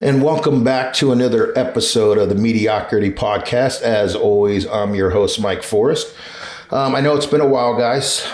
And welcome back to another episode of the Mediocrity Podcast. As always, I'm your host, Mike Forrest. I know it's been a while, guys.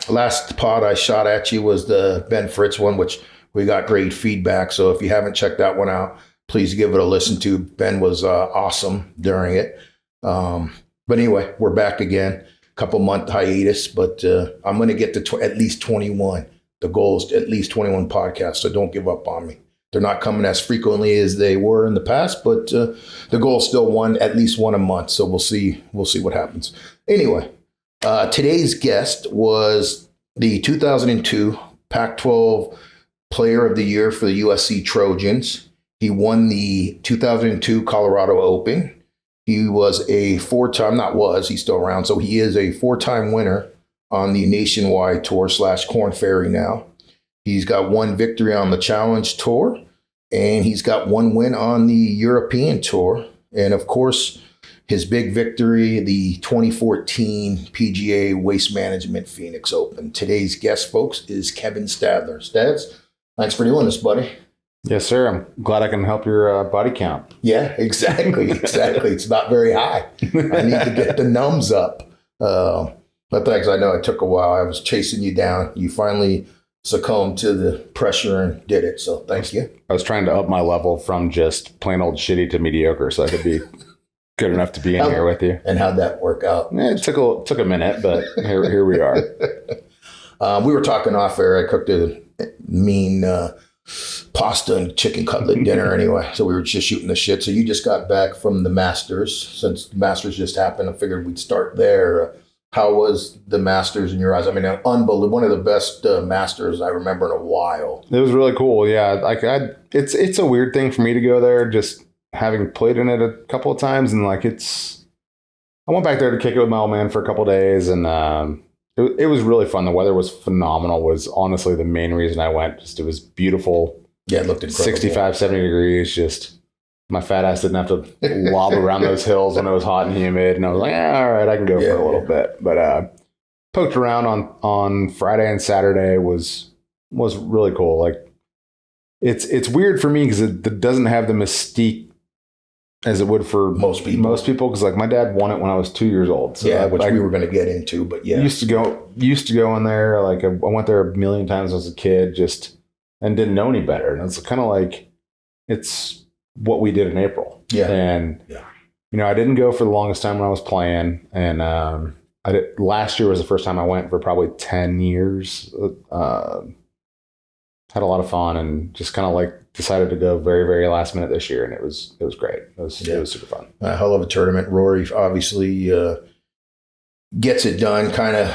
Last pod I shot at you was the Ben Fritz one, which we got great feedback. So if you haven't checked that one out, please give it a listen to. Ben was awesome during it. But anyway, we're back again. Couple month hiatus, but I'm going to get to at least 21. The goal is at least 21 podcasts, so don't give up on me. They're not coming as frequently as they were in the past, but the goal is still at least one a month. So we'll see what happens. Anyway, today's guest was the 2002 Pac-12 Player of the Year for the USC Trojans. He won the 2002 Colorado Open. He was a he's still around. So he is a four-time winner on the Nationwide Tour / Korn Ferry now. He's got one victory on the Challenge Tour, and he's got one win on the European Tour. And of course, his big victory, the 2014 PGA Waste Management Phoenix Open. Today's guest, folks, is Kevin Stadler. Stads, thanks for doing this, buddy. Yes, sir. I'm glad I can help your body count. Yeah, exactly. It's not very high. I need to get the numbs up. But thanks. I know it took a while. I was chasing you down. You finally succumbed to the pressure and did it. So thank you. I was trying to up my level from just plain old shitty to mediocre so I could be good enough to be in here with you. And how'd that work out? It took a minute, but here we are. We were talking off air. I cooked a mean pasta and chicken cutlet dinner anyway. So we were just shooting the shit. So you just got back from the Masters. Since the Masters just happened, I figured we'd start there. How was the Masters in your eyes? I mean, unbelievable. One of the best Masters I remember in a while. It was really cool. Yeah, it's a weird thing for me to go there, just having played in it a couple of times, and I went back there to kick it with my old man for a couple of days, and it was really fun. The weather was phenomenal. Was honestly the main reason I went. Just it was beautiful. Yeah, it looked incredible. 65, 70 degrees. Just my fat ass didn't have to lob around those hills when it was hot and humid. And I was like, all right, I can go for a little bit. But poked around on Friday and Saturday was really cool. Like it's weird for me because it doesn't have the mystique as it would for most people. Because like my dad won it when I was 2 years old. So yeah, which we were going to get into. But yeah, used to go in there. Like I went there a million times as a kid, and didn't know any better. And it's kind of like it's what we did in April. Yeah. And, I didn't go for the longest time when I was playing. And last year was the first time I went for probably 10 years. Had a lot of fun and just kind of decided to go very, very last minute this year. And it was great. It was super fun. A hell of a tournament. Rory obviously gets it done, kind of.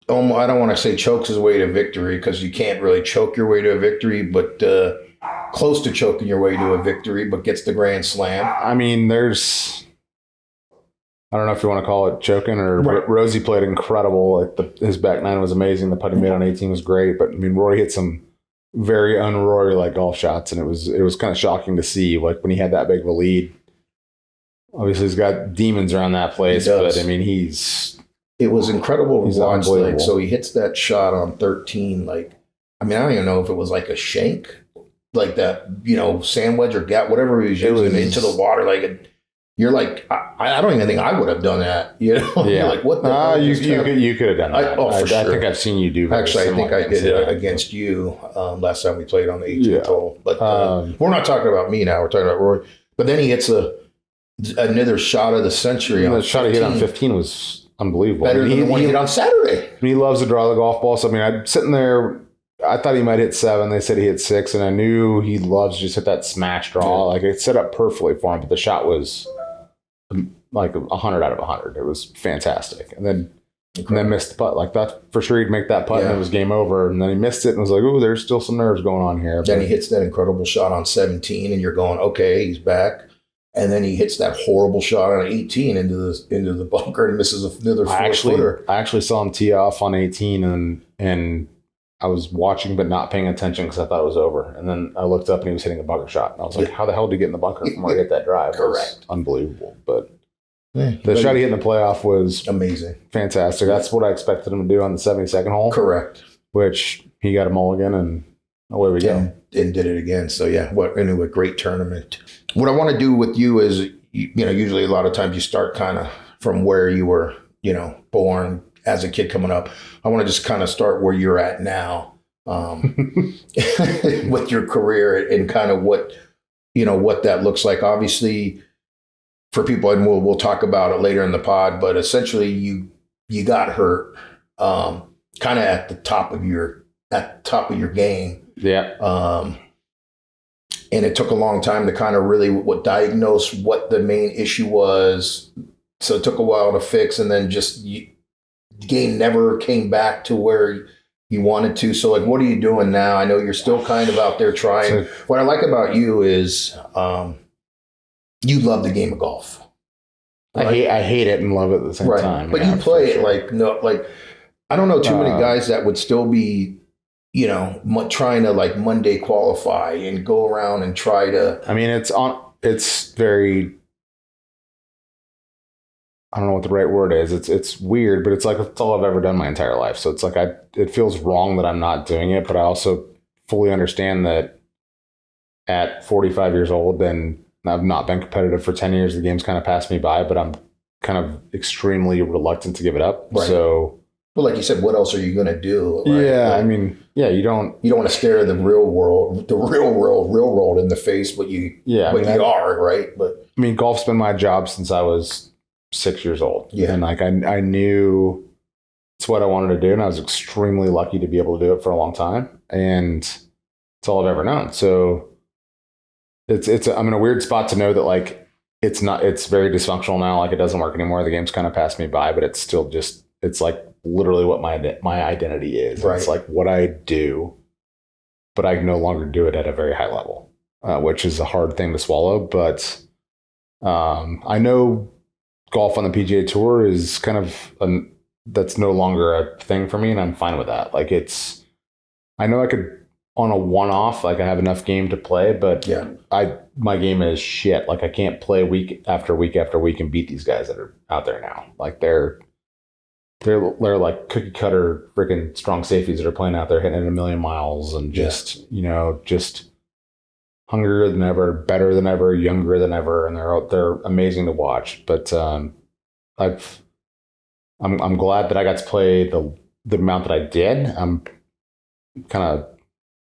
I don't want to say chokes his way to victory because you can't really choke your way to a victory, but close to choking your way to a victory, but gets the Grand Slam. I mean, I don't know if you want to call it choking or right. Rosie played incredible. His back nine was amazing. The putt he made on 18 was great, but I mean, Rory hit some very un-Rory-like golf shots, and it was kind of shocking to see when he had that big of a lead. Obviously, he's got demons around that place, but I mean, it was incredible to watch. So he hits that shot on 13. I don't even know if it was like a shank, like that, sand wedge or gap, whatever he was using into the water. You're like, I don't even think I would have done that. Yeah. You're like, what the hell? You could have done that. For sure. I think I've seen you do. Actually, I think I did it against you last time we played on the 18th hole. But we're not talking about me now. We're talking about Rory. But then he hits another shot of the century. The shot he hit on 15 was unbelievable. Better than the one he hit on Saturday. He loves to draw the golf ball. So, I mean, I'm sitting there. I thought he might hit 7. They said he hit 6. And I knew he loves to just hit that smash draw. Yeah. It set up perfectly for him. But the shot was 100 out of 100. It was fantastic. And then missed the putt. That for sure he'd make that putt and it was game over. And then he missed it and was like, oh, there's still some nerves going on here. Then he hits that incredible shot on 17 and you're going, okay, he's back. And then he hits that horrible shot on 18 into the bunker and misses another 4-footer. I actually saw him tee off on 18 and I was watching but not paying attention because I thought it was over. And then I looked up and he was hitting a bunker shot. And I was like, how the hell did he get in the bunker from where he hit that drive? Correct. It was unbelievable. But the shot he hit in the playoff was amazing. Fantastic. That's what I expected him to do on the 72nd hole. Correct. Which he got a mulligan and away we go. And did it again. So yeah, anyway, great tournament. What I want to do with you is, usually a lot of times you start kind of from where you were, born as a kid coming up. I want to just kind of start where you're at now, with your career and kind of what that looks like. Obviously, for people, and we'll talk about it later in the pod, but essentially you got hurt, kind of at the top of your game. Yeah. And it took a long time to kind of really diagnose what the main issue was. So it took a while to fix, and then just the game never came back to where you wanted to. So like, what are you doing now? I know you're still kind of out there trying. What I like about you is you love the game of golf. Right? I hate it and love it at the same time. But you play it I don't know too many guys that would still be, trying to like Monday qualify and go around and try to. I mean, it's very, I don't know what the right word is. It's weird, but it's like, it's all I've ever done my entire life. So it's like, it feels wrong that I'm not doing it, but I also fully understand that at 45 years old, and I've not been competitive for 10 years. The game's kind of passed me by, but I'm kind of extremely reluctant to give it up. Right. So, well, like you said, what else are you going to do? Right? Yeah. Like, I mean, yeah, you don't want to stare the real world in the face, but you are, right? But I mean, golf's been my job since I was 6 years old. Yeah. And like, I knew it's what I wanted to do. And I was extremely lucky to be able to do it for a long time. And it's all I've ever known. So I'm in a weird spot to know that like, it's very dysfunctional now. Like it doesn't work anymore. The game's kind of passed me by, but it's still just, it's like literally what my identity is. Right. It's like what I do, but I no longer do it at a very high level, which is a hard thing to swallow. But I know golf on the PGA Tour is kind of that's no longer a thing for me, and I'm fine with that. Like I know I could on a one-off, like I have enough game to play, but yeah, my game is shit. Like I can't play week after week after week and beat these guys that are out there now. Like they're like cookie cutter freaking strong safeties that are playing out there hitting it a million miles and just hungrier than ever, better than ever, younger than ever, and they're amazing to watch. But I'm glad that I got to play the amount that I did. I'm kind of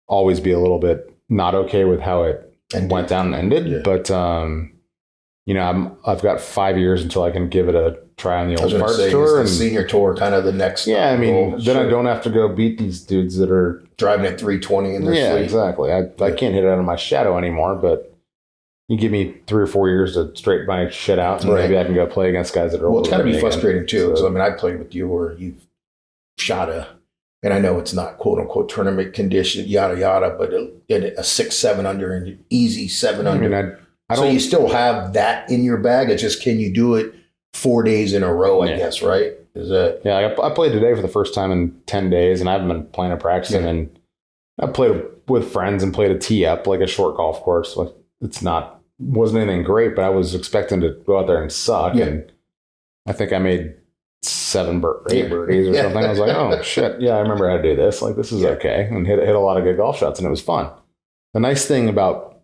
always be a little bit not okay with how it went down and ended. Yeah. But I've got 5 years until I can give it a try on the Old Parts Tour and the senior tour, kind of the next. Yeah, I mean, then I don't have to go beat these dudes that are driving at 320 in their sleep. Yeah, exactly. I can't hit it out of my shadow anymore, but you give me 3 or 4 years to straighten my shit out, and maybe I can go play against guys that are. Well, it's got to be frustrating too, because I mean, I played with you where you've shot and I know it's not quote unquote tournament condition, yada yada, but a 6-7 under and easy 7 under. I mean, so you still have that in your bag. It's just, can you do it 4 days in a row? I guess, right? Is that? Yeah, I played today for the first time in 10 days, and I haven't been playing or practicing. Yeah. And I played with friends and played a tee up, like a short golf course. Like wasn't anything great, but I was expecting to go out there and suck. Yeah. And I think I made 8 birdies or something. I was like, oh shit, yeah, I remember how to do this. Like this is okay, and hit a lot of good golf shots, and it was fun. The nice thing about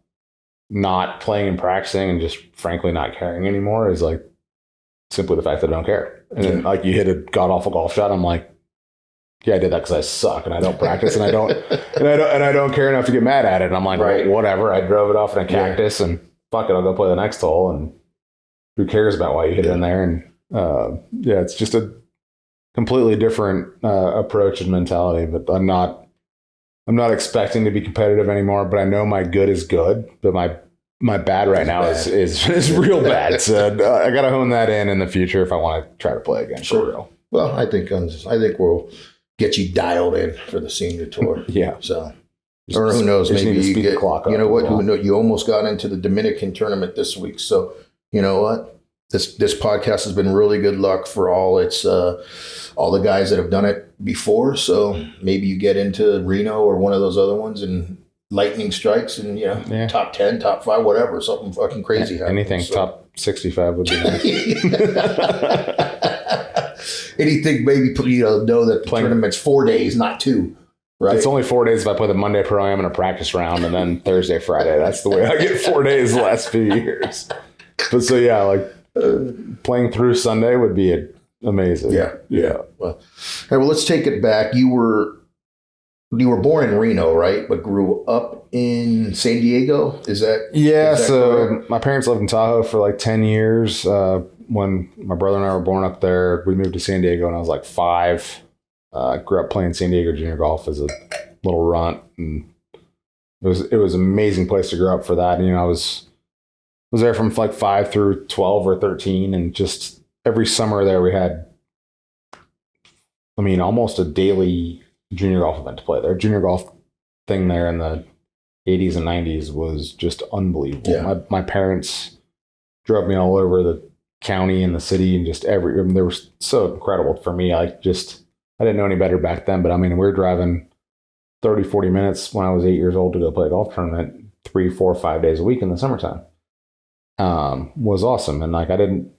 not playing and practicing and just frankly not caring anymore is like simply the fact that I don't care. And then like you hit a god awful golf shot, I'm like, yeah, I did that because I suck and I don't practice and I don't care enough to get mad at it. And I'm like, right, whatever. I drove it off in a cactus and fuck it, I'll go play the next hole. And who cares about why you hit it in there? And it's just a completely different approach and mentality. But I'm not expecting to be competitive anymore, but I know my good is good, but my bad right now is real bad. So I got to hone that in the future if I want to try to play again. Sure. For real. Well, I think we'll get you dialed in for the senior tour. Yeah. So, or who knows? Maybe you get. You know what? You almost got into the Dominican tournament this week. So you know what? This podcast has been really good luck for all the guys that have done it before. So maybe you get into Reno or one of those other ones and lightning strikes and top 10, top 5, whatever, something fucking crazy happens. Anything top 65 would be nice. Anything maybe know that the tournament's 4 days, not 2. Right. It's only 4 days if I play the Monday pro-am and a practice round, and then Thursday, Friday. That's the way I get 4 days the last few years. But so, yeah, like playing through Sunday would be amazing. Yeah. Well, let's take it back. You were born in Reno, right? But grew up in San Diego? Is that so correct? My parents lived in Tahoe for like 10 years. When my brother and I were born up there, we moved to San Diego when I was like 5. I grew up playing San Diego junior golf as a little runt, and it was an amazing place to grow up for that. And, I was there from like 5 through 12 or 13, and just every summer there we had, almost a daily junior golf event to play there. Junior golf thing there in the 80s and 90s was just unbelievable. Yeah. My parents drove me all over the county and the city, and just they were so incredible for me. I didn't know any better back then, but we were driving 30, 40 minutes when I was 8 years old to go play a golf tournament 3, 4, 5 days a week in the summertime. Was awesome. And I didn't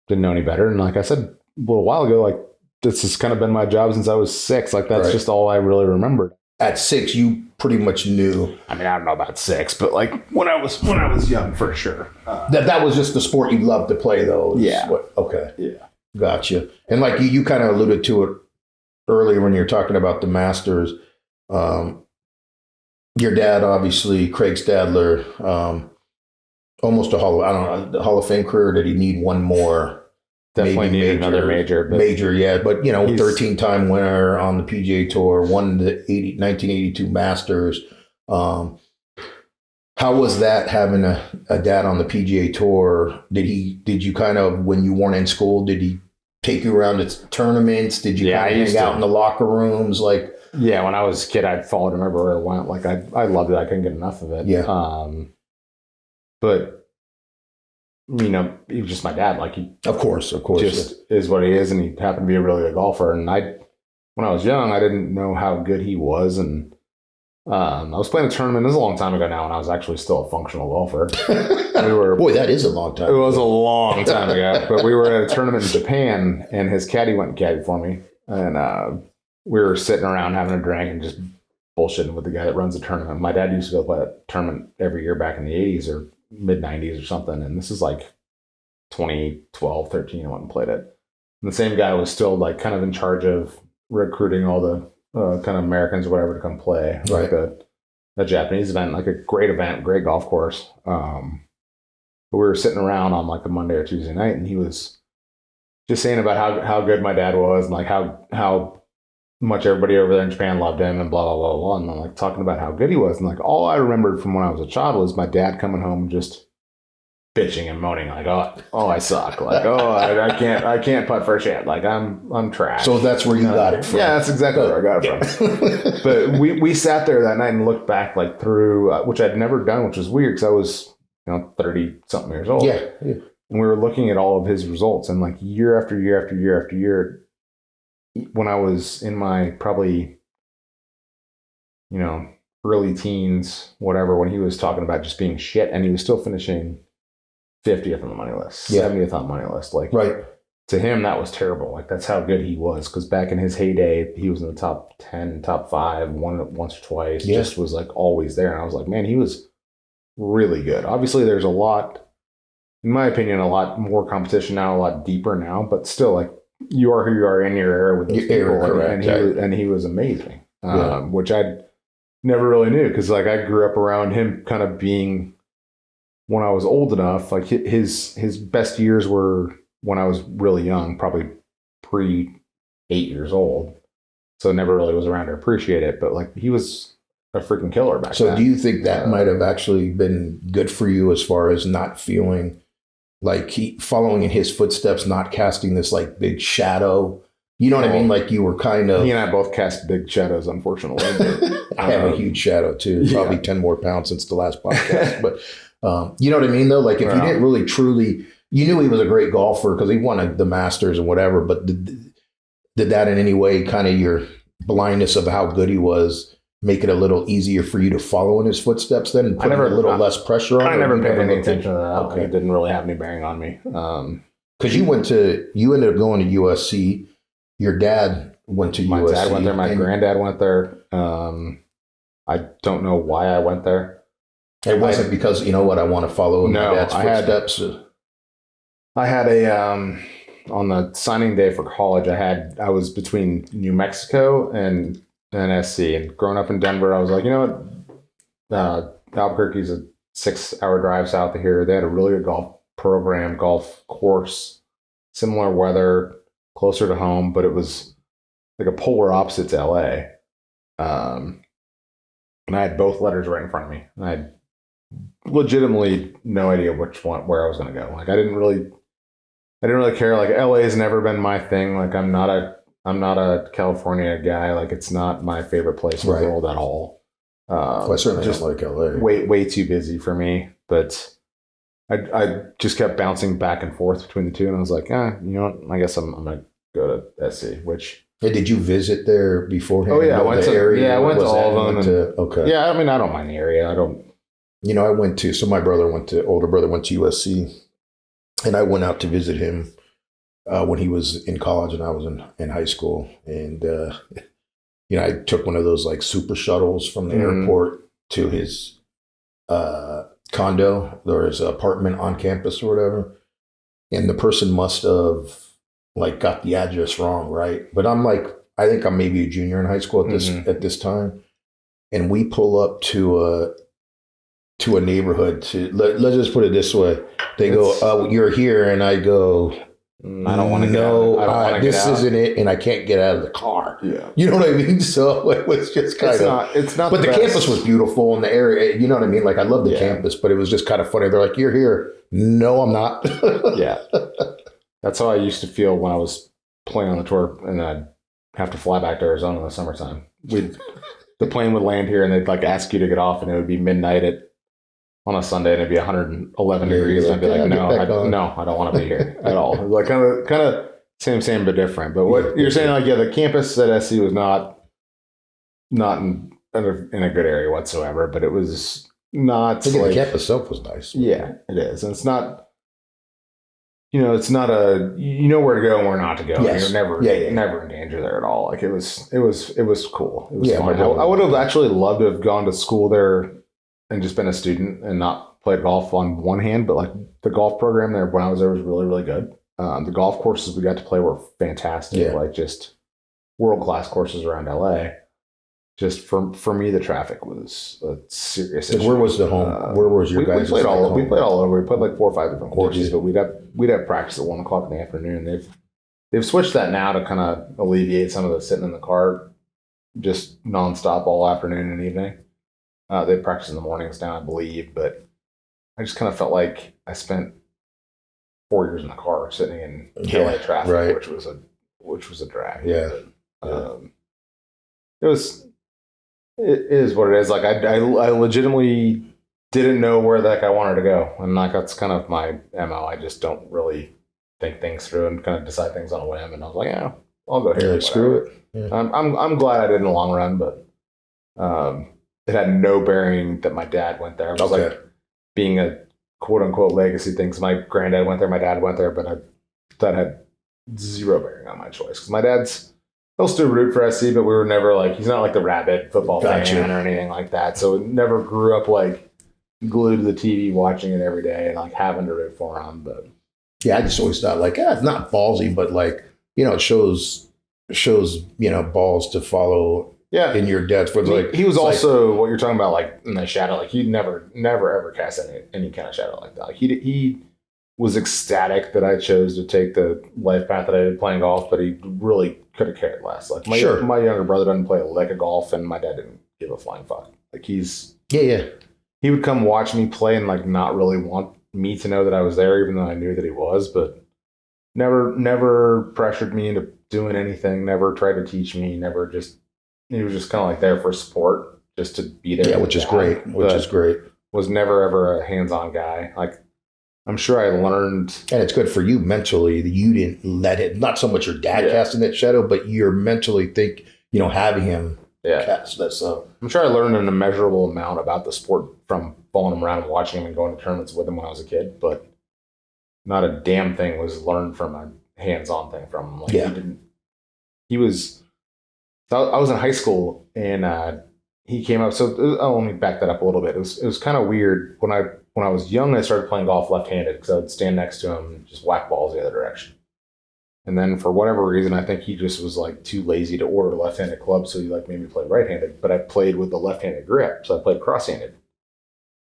know any better. And like I said a little while ago, this has kind of been my job since I was 6. That's right. Just all I really remembered. At 6, you pretty much knew. I don't know about 6, but when I was young, for sure. That was just the sport you loved to play, though. Okay. Yeah. Gotcha. And you kind of alluded to it earlier when you were talking about the Masters. Your dad, obviously, Craig Stadler, almost a Hall of Fame career. Did he need one more? Definitely needed another major. But 13-time winner on the PGA Tour, won the 1982 Masters. How was that having a dad on the PGA Tour? Did you kind of, when you weren't in school, did he take you around to tournaments? Did you hang out in the locker rooms? Yeah, when I was a kid, I'd followed him everywhere I went. I loved it. I couldn't get enough of it. Yeah. But he was just my dad. Of course, just is what he is, and he happened to be a really good golfer. And when I was young, I didn't know how good he was, and I was playing a tournament. This is a long time ago now, and I was actually still a functional golfer. Boy, that is a long time. It was a long time ago, but we were at a tournament in Japan, and his caddy went and caddied for me, and we were sitting around having a drink and just bullshitting with the guy that runs the tournament. My dad used to go play that tournament every year back in the 80s or mid 90s or something. And this is 2012, 13, I went and played it. And the same guy was still kind of in charge of recruiting all the kind of Americans or whatever to come play. Right. A Japanese event, a great event, great golf course. But we were sitting around on a Monday or Tuesday night, and he was just saying about how good my dad was, and how much everybody over there in Japan loved him, and blah, blah, blah, blah. And I'm talking about how good he was. And all I remembered from when I was a child was my dad coming home just bitching and moaning, oh, I suck. I can't putt first shot. I'm trash. So that's where you got it from. Yeah, that's exactly where I got it from. But we sat there that night and looked back through, which I'd never done, which was weird because I was 30 something years old. Yeah. And we were looking at all of his results, and year after year after year after year, when I was in my probably, early teens, whatever, when he was talking about just being shit, and he was still finishing 50th on the money list, 70th on the money list. Right. To him, that was terrible. That's how good he was. Because back in his heyday, he was in the top 10, top 5, won once or twice, just was always there. And I was like, man, he was really good. Obviously, there's a lot, in my opinion, a lot more competition now, a lot deeper now, but still, you are who you are in your era with those people. Correct, and he was amazing, which I never really knew, because I grew up around him kind of being, when I was old enough, his best years were when I was really young, probably pre 8 years old. So never really was around to appreciate it, but he was a freaking killer back then. So do you think that might have actually been good for you as far as not feeling following in his footsteps, not casting this big shadow? You know what I mean? You were kind of... He and I both cast big shadows, unfortunately. I have a huge shadow too, probably 10 more pounds since the last podcast. But you know what I mean though? If you didn't really truly... You knew he was a great golfer because he won the Masters and whatever, but did that in any way, kind of your blindness of how good he was, make it a little easier for you to follow in his footsteps then, and put a little less pressure on it? I never paid any attention to that. Okay. It didn't really have any bearing on me. Because you ended up going to USC. Your dad went to USC. My dad went there. My granddad went there. I don't know why I went there. It wasn't because, you know what, I want to follow my dad's footsteps. I had on the signing day for college, I was between New Mexico and SC. And growing up in Denver, I was like, you know what, Albuquerque's a 6-hour drive south of here. They had a really good golf program, golf course, similar weather, closer to home, but it was like a polar opposite to LA. And I had both letters right in front of me. And I had legitimately no idea where I was going to go. Like I didn't really care. Like LA has never been my thing. Like I'm not a California guy. Like it's not my favorite place in the world at all. I certainly just like LA. Way too busy for me. But I just kept bouncing back and forth between the two, and I was like, you know what? I guess I'm gonna go to SC. Which did you visit there beforehand? Oh yeah, I went to all of them. Okay. Yeah, I mean, I don't mind the area. I don't. You know, I went to. So my older brother went to USC, and I went out to visit him when he was in college and I was in high school, and you know, I took one of those like super shuttles from the airport to his condo or his apartment on campus or whatever. And the person must have like got the address wrong, right? But I'm like, I think I'm maybe a junior in high school at this time. And we pull up to a neighborhood let's just put it this way. They go, "Oh, you're here," and I go, I don't want to go. This isn't it, and I can't get out of the car. Yeah, you know what I mean. So it was just kind of. It's not. But the campus was beautiful in the area. You know what I mean. Like I love the campus, but it was just kind of funny. They're like, "You're here." No, I'm not. Yeah, that's how I used to feel when I was playing on the tour, and I'd have to fly back to Arizona in the summertime. The plane would land here, and they'd like ask you to get off, and it would be midnight on a Sunday, and it'd be 111 degrees, and I'd be like, no, I don't want to be here at all. Like kind of same but different. But what you're saying, like, the campus at SC was not in a good area whatsoever, but it was not. I think the campus itself was nice. Yeah, it is, and it's not. You know, it's not you know where to go and where not to go. Yes. You're never in danger there at all. Like it was cool. It was fun. I would have actually loved to have gone to school there and just been a student and not played golf on one hand, but like the golf program there when I was there was really, really good. The golf courses we got to play were fantastic, like just world-class courses around LA. Just for me, the traffic was a serious issue. Where was the home? Where was your guys' we played all over. We played like 4 or 5 different courses, but we'd have practice at 1 o'clock in the afternoon. They've switched that now to kind of alleviate some of the sitting in the car just nonstop all afternoon and evening. They practice in the mornings now, I believe, but I just kind of felt like I spent 4 years in the car sitting in LA traffic, which was a drag. Yeah. It is what it is. Like I legitimately didn't know where the heck I wanted to go, and like that's kind of my MO. I just don't really think things through and kind of decide things on a whim. And I was like, yeah, I'll go here. Screw it. Yeah. I'm glad I did in the long run, but it had no bearing that my dad went there. It was like being a quote unquote legacy thing. Because my granddad went there, my dad went there, but that had zero bearing on my choice. Because my dad's. He'll still root for SC, but we were never like, he's not like the rabid football fan or anything like that. So it never grew up like glued to the TV watching it every day and like having to root for him. But yeah, I just always thought like, it's not ballsy, but like, you know, it shows, you know, balls to follow in your dad's footsteps. He was also what you're talking about, like in the shadow, like he'd never ever cast any kind of shadow like that. Like he was ecstatic that I chose to take the life path that I did playing golf, but he really could have cared less. Like my younger brother doesn't play a lick of golf, and my dad didn't give a flying fuck. Like he would come watch me play and like not really want me to know that I was there, even though I knew that he was, but never pressured me into doing anything, never tried to teach me, he was just kind of like there for support, just to be there. Yeah, which is great. Was never ever a hands-on guy. Like I'm sure I learned. And it's good for you mentally that you didn't let it, not so much your dad casting that shadow, but you're mentally having him cast that. So I'm sure I learned an immeasurable amount about the sport from following him around and watching him and going to tournaments with him when I was a kid, but not a damn thing was learned from a hands-on thing from him. Like he was So I was in high school, and he came up. So let me back that up a little bit. It was kind of weird when I was young. I started playing golf left-handed because I would stand next to him and just whack balls the other direction. And then for whatever reason, I think he just was like too lazy to order a left-handed club, so he like made me play right-handed. But I played with the left-handed grip, so I played cross-handed.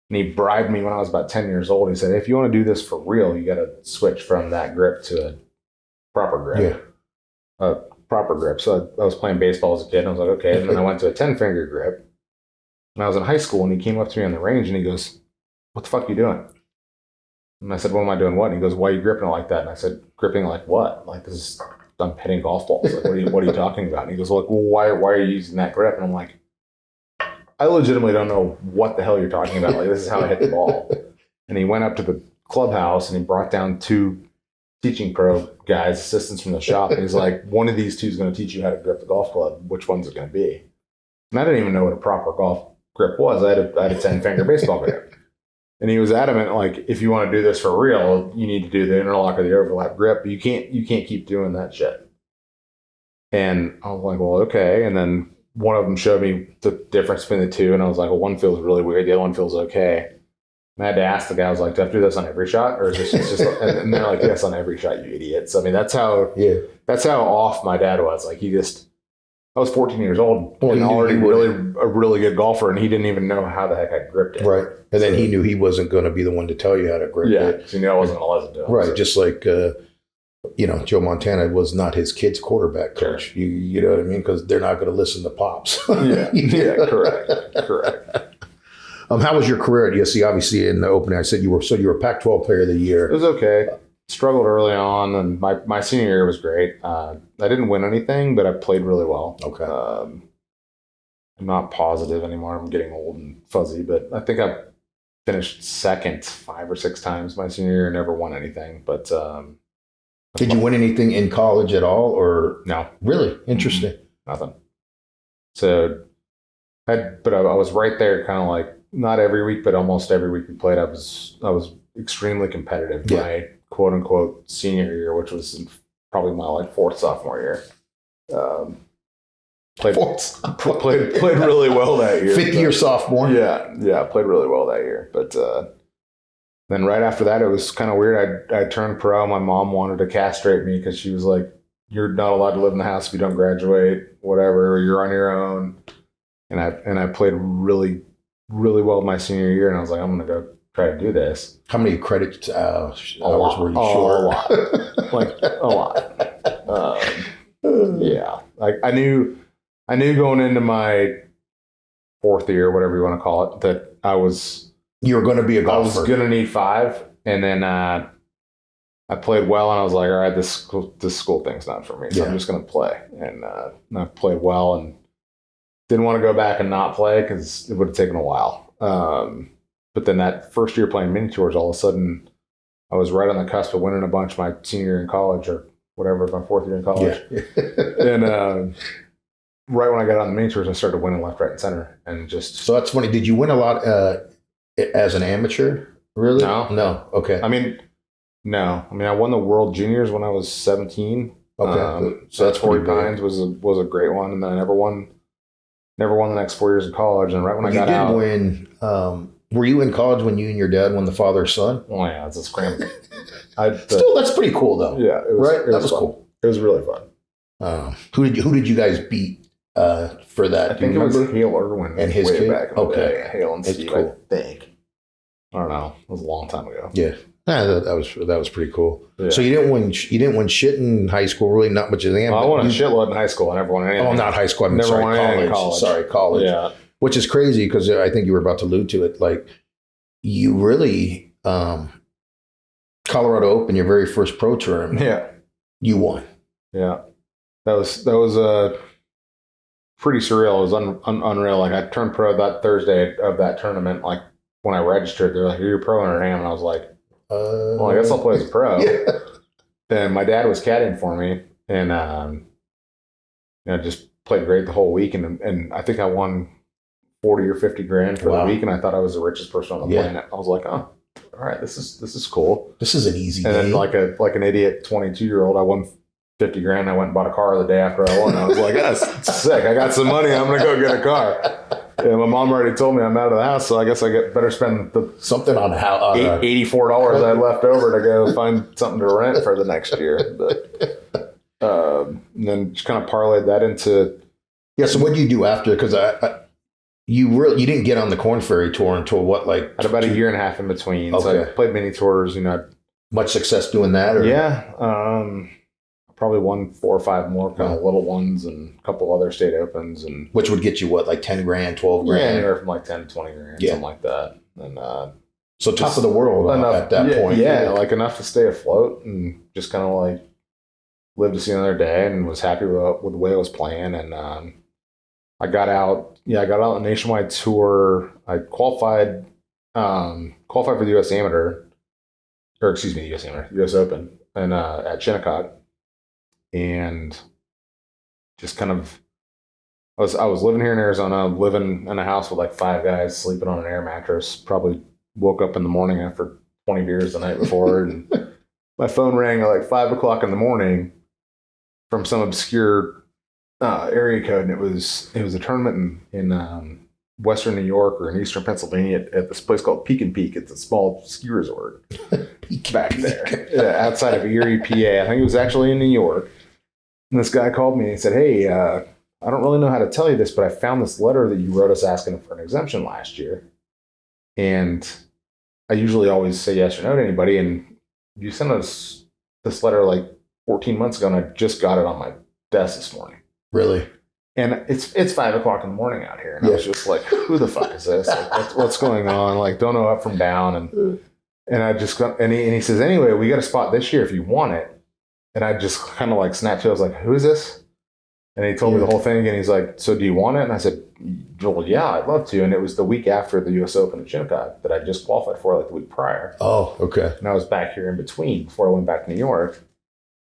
And he bribed me when I was about 10 years old. He said, "If you want to do this for real, you got to switch from that grip to a proper grip." Yeah. Proper grip. So I was playing baseball as a kid, and I was like, okay. And then I went to a 10-finger grip. And I was in high school, and he came up to me on the range, and he goes, "What the fuck are you doing?" And I said, "What am I doing? What?" And he goes, "Why are you gripping it like that?" And I said, "Gripping like what? Like I'm hitting golf balls. Like, what are you talking about?" And he goes, "Well, why are you using that grip?" And I'm like, I legitimately don't know what the hell you're talking about. Like, this is how I hit the ball. And he went up to the clubhouse, and he brought down 2 teaching pro guys, assistants from the shop. And he's like, "One of these 2 is going to teach you how to grip the golf club. Which one's it going to be?" And I didn't even know what a proper golf grip was. I had a 10-finger baseball grip. And he was adamant, like, if you want to do this for real, you need to do the interlock or the overlap grip. You can't keep doing that shit. And I was like, well, okay. And then one of them showed me the difference between the 2. And I was like, well, one feels really weird. The other one feels okay. And I had to ask the guy, I was like, "Do I have to do this on every shot? Or is this just and they're like, yes, on every shot, you idiots." I mean, that's how off my dad was. Like, I was 14 years old and already a really good golfer, and he didn't even know how the heck I gripped it. Right. And then he knew he wasn't going to be the one to tell you how to grip it. Yeah, because he knew I wasn't going to listen to him. Right. So. Just like, Joe Montana was not his kid's quarterback coach. Sure. You know what I mean? Because they're not going to listen to Pops. Yeah, correct. How was your career at USC? Obviously, in the opening, I said you were a Pac-12 Player of the Year. It was okay. Struggled early on, and my senior year was great. I didn't win anything, but I played really well. Okay. I'm not positive anymore. I'm getting old and fuzzy, but I think I finished second 5 or 6 times my senior year. Never won anything, but did you win anything in college at all, or no? Really interesting. Nothing. So, I was right there, kind of like not every week, but almost every week we played. I was extremely competitive. Yeah. My quote unquote senior year, which was probably my like 4th sophomore year. Played really well that year. 5th year sophomore. Yeah, played really well that year. But then right after that, it was kind of weird. I turned pro. My mom wanted to castrate me because she was like, "You're not allowed to live in the house if you don't graduate. Whatever, you're on your own." And I played really, really well my senior year, and I was like, I'm going to go try to do this. How many credits hours were you short? A lot. Like, a lot. Yeah. Like, I knew going into my 4th year, whatever you want to call it, that you were going to be a golfer. I was going to need 5. And then I played well, and I was like, all right, this school thing's not for me. So I'm just going to play. And I played well, and didn't want to go back and not play because it would have taken a while. But then that first year playing mini tours, all of a sudden, I was right on the cusp of winning a bunch my senior year in college, or whatever, my 4th year in college. Yeah. And right when I got on the mini tours, I started winning left, right, and center. And just so that's funny. Did you win a lot as an amateur? Really? No. Okay. I mean, no. I mean, I won the World Juniors when I was 17. Okay. So that's Torrey Pines was a great one, and then I never won the next 4 years of college. And right when I got out, win. Were you in college when you and your dad won the father-son? Oh yeah, it's a scramble. Still, that's pretty cool though. Yeah, that was cool. It was really fun. Who did you guys beat for that? I think it was Hale Irwin and his kid. Back in the day. Hale and Steve. Cool. I think. I don't know. It was a long time ago. Yeah. That was pretty cool. Yeah. So you didn't win shit in high school, really, not much of them. I won a shitload in high school. I never won anything. Oh, not high school. College. Sorry, college. Yeah. Which is crazy because I think you were about to allude to it. Like, you really, Colorado Open, your very first pro tournament. Yeah. You won. Yeah. That was pretty surreal. It was unreal. Like, I turned pro that Thursday of that tournament. Like, when I registered, they're like, "You're a pro in our hand." And I was like, well, I guess I'll play as a pro. Yeah. And my dad was caddying for me, and just played great the whole week. And I think I won 40 or 50 grand for the week, and I thought I was the richest person on the planet. I was like, oh, all right, this is cool. This is an easy and game. Then like an idiot 22-year-old, I won 50 grand. I went and bought a car the day after I won. I was like, that's sick. I got some money. I'm going to go get a car. Yeah, my mom already told me I'm out of the house, so I guess I better spend something on how $84 I had left over to go find something to rent for the next year. But and then just kind of parlayed that into. Yeah. So what do you do after? Because you didn't get on the Korn Ferry tour until what, like I had about a year and a half in between. Okay. So I played mini tours. Much success doing that? Or? Yeah. Probably won 4 or 5 more kind of little ones and a couple other state opens, and which would get you what, like 10 grand, 12 grand? Yeah, anywhere from like 10 to 20 grand, something like that. And so top of the world at that point. Yeah, like enough to stay afloat and just kind of like live to see another day, and was happy with the way I was playing. And I got out on a nationwide tour. I qualified for the US Amateur, or excuse me, US Open, and at Shinnecock. And just kind of, I was living here in Arizona, living in a house with like 5 guys, sleeping on an air mattress. Probably woke up in the morning after 20 beers the night before, and my phone rang at like 5 o'clock in the morning from some obscure area code, and it was a tournament in Western New York or in Eastern Pennsylvania at this place called Peak and Peak. It's a small ski resort back there, outside of Erie, PA. I think it was actually in New York. And this guy called me and he said, "Hey, I don't really know how to tell you this, but I found this letter that you wrote us asking for an exemption last year. And I usually always say yes or no to anybody. And you sent us this letter like 14 months ago, and I just got it on my desk this morning." Really? And it's 5 o'clock in the morning out here. And I was just like, who the fuck is this? Like, what's going on? Like, don't know up from down. And I just got, and he says, "Anyway, we got a spot this year if you want it." And I just kind of like snapped to it. I was like, "Who is this?" And he told me the whole thing again. He's like, "So do you want it?" And I said, "Well, yeah, I'd love to." And it was the week after the US Open at Shinnecock that I just qualified for, like the week prior. Oh, okay. And I was back here in between before I went back to New York.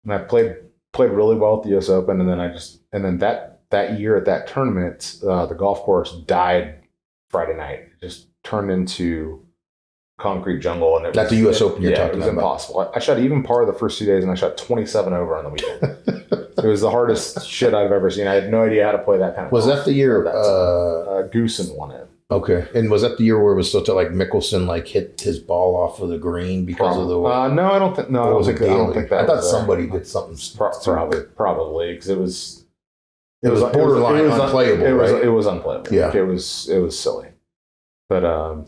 And I played really well at the US Open. And then that year at that tournament, the golf course died Friday night. It just turned into concrete jungle. And that's the US Open you're talking about. It was impossible. I shot even par the first 2 days, and I shot 27 over on the weekend. It was the hardest shit I've ever seen. I had no idea how to play that kind of golf. Was that the year Goosen won it? Okay. And was that the year where it was still like Mickelson like hit his ball off of the green because of the no, I don't think I don't think that. I thought somebody did something probably because it was borderline unplayable. It was unplayable. Yeah. It was silly. But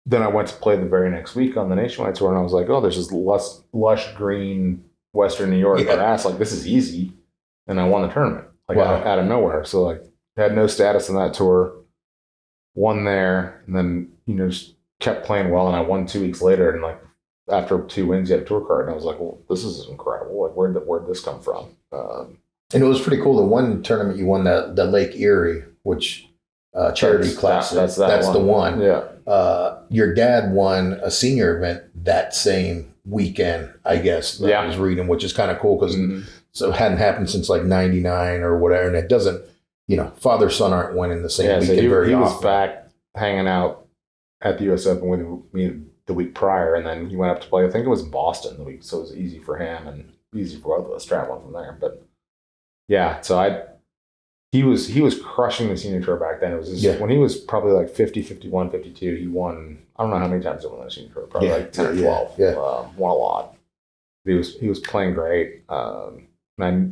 then I went to play the very next week on the Nationwide Tour, and I was like, "Oh, there's this lush green Western New York grass. Like, this is easy." And I won the tournament, like out of nowhere. So like, had no status in that tour, won there, and then just kept playing well. And I won 2 weeks later, and like after 2 wins, you had a tour card, and I was like, "Well, this is incredible. Like, where'd this come from?" And it was pretty cool. The one tournament you won, the Lake Erie, which charity class. That's the one. Yeah. Your dad won a senior event that same weekend, I guess. I was reading, which is kind of cool because so it hadn't happened since like '99 or whatever, and it doesn't. Father son aren't winning the same weekend very often. He was back hanging out at the US Open with me the week prior, and then he went up to play. I think it was in Boston the week, so it was easy for him and easy for both of us traveling from there. But yeah, so he was crushing the senior tour back then. It was when he was probably like 50, 51, 52. He won. I don't know how many times he won the senior tour. Probably like 10 or 12. Yeah. Won a lot. He was playing great. And I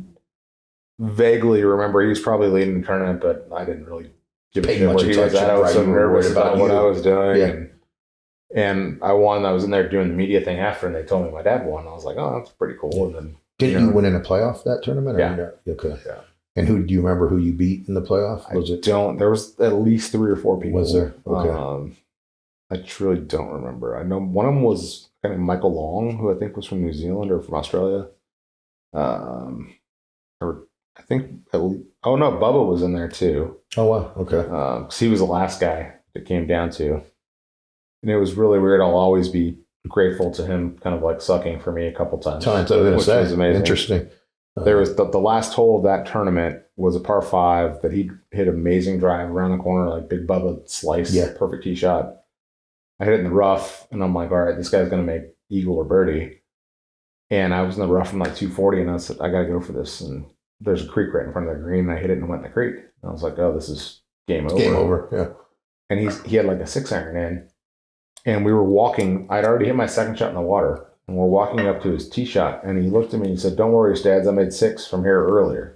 vaguely remember he was probably leading the tournament, but I didn't really give a shit where he was at. I was so nervous about what I was doing. Yeah. And I won. I was in there doing the media thing after, and they told me my dad won. I was like, "Oh, that's pretty cool." And then didn't you win in a playoff that tournament? Yeah. Okay. Yeah. And do you remember who you beat in the playoff? There was at least 3 or 4 people. Was there? Okay. I truly don't remember. I know one of them was kind of Michael Long, who I think was from New Zealand or from Australia. Or I think, no, Bubba was in there too. Oh, wow. Okay. Because he was the last guy that came down to. And it was really weird. I'll always be grateful to him kind of like sucking for me a couple times. I was going to say. Was amazing. Interesting. There was the last hole of that tournament was a par 5 that he hit amazing drive around the corner, like Big Bubba slice, perfect tee shot. I hit it in the rough, and I'm like, all right, this guy's going to make eagle or birdie. And I was in the rough from like 240, and I said, I got to go for this. And there's a creek right in front of the green, and I hit it and went in the creek. And I was like, oh, this is game over. Game over, yeah. And he had like a 6-iron in, and we were walking. I'd already hit my second shot in the water, and we're walking up to his tee shot, and he looked at me and he said, don't worry, Stads, I made 6 from here earlier.